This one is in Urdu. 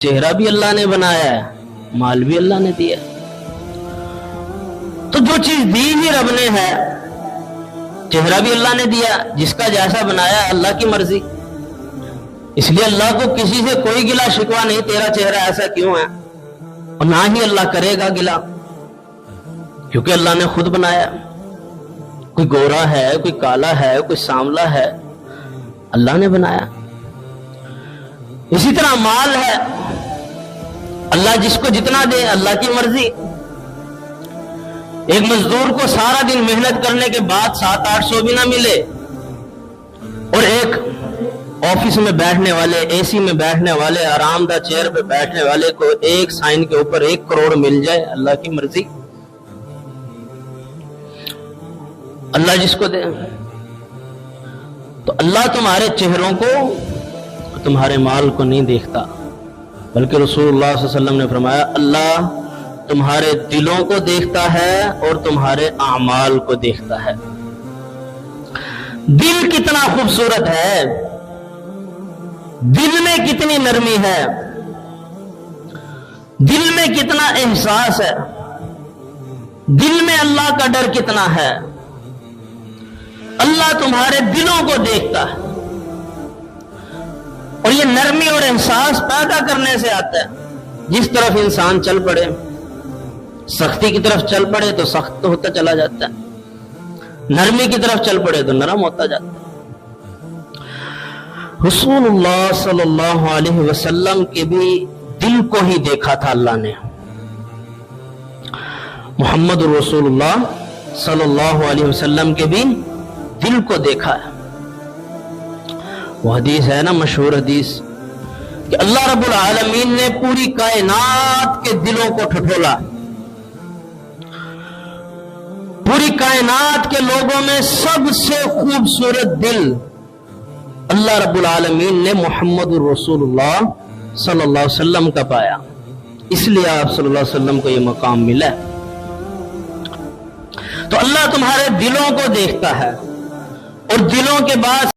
چہرہ بھی اللہ نے بنایا ہے، مال بھی اللہ نے دیا ہے۔ تو جو چیز دی ہی رب نے ہے، چہرہ بھی اللہ نے دیا، جس کا جیسا بنایا ہے اللہ کی مرضی۔ اس لیے اللہ کو کسی سے کوئی گلا شکوہ نہیں، تیرا چہرہ ایسا کیوں ہے، اور نہ ہی اللہ کرے گا گلا، کیونکہ اللہ نے خود بنایا۔ کوئی گورا ہے، کوئی کالا ہے، کوئی سانولا ہے، اللہ نے بنایا۔ اسی طرح مال ہے، اللہ جس کو جتنا دے، اللہ کی مرضی۔ ایک مزدور کو سارا دن محنت کرنے کے بعد 700-800 بھی نہ ملے، اور ایک آفس میں بیٹھنے والے، اے سی میں بیٹھنے والے، آرام دہ چیئر پہ بیٹھنے والے کو ایک سائن کے اوپر 1 کروڑ مل جائے، اللہ کی مرضی۔ اللہ جس کو دے۔ تو اللہ تمہارے چہروں کو، تمہارے مال کو نہیں دیکھتا، بلکہ رسول اللہ صلی اللہ علیہ وسلم نے فرمایا اللہ تمہارے دلوں کو دیکھتا ہے اور تمہارے اعمال کو دیکھتا ہے۔ دل کتنا خوبصورت ہے، دل میں کتنی نرمی ہے، دل میں کتنا احساس ہے، دل میں اللہ کا ڈر کتنا ہے۔ اللہ تمہارے دلوں کو دیکھتا ہے، اور یہ نرمی اور احساس پیدا کرنے سے آتا ہے۔ جس طرف انسان چل پڑے، سختی کی طرف چل پڑے تو سخت ہوتا چلا جاتا ہے، نرمی کی طرف چل پڑے تو نرم ہوتا جاتا ہے۔ رسول اللہ صلی اللہ علیہ وسلم کے بھی دل کو ہی دیکھا تھا اللہ نے۔ محمد رسول اللہ صلی اللہ علیہ وسلم کے بھی دل کو دیکھا ہے۔ وہ حدیث ہے نا، مشہور حدیث، کہ اللہ رب العالمین نے پوری کائنات کے دلوں کو ٹھٹولا، پوری کائنات کے لوگوں میں سب سے خوبصورت دل اللہ رب العالمین نے محمد رسول اللہ صلی اللہ علیہ وسلم کا پایا، اس لیے آپ صلی اللہ علیہ وسلم کو یہ مقام ملا۔ تو اللہ تمہارے دلوں کو دیکھتا ہے، اور دلوں کے بعد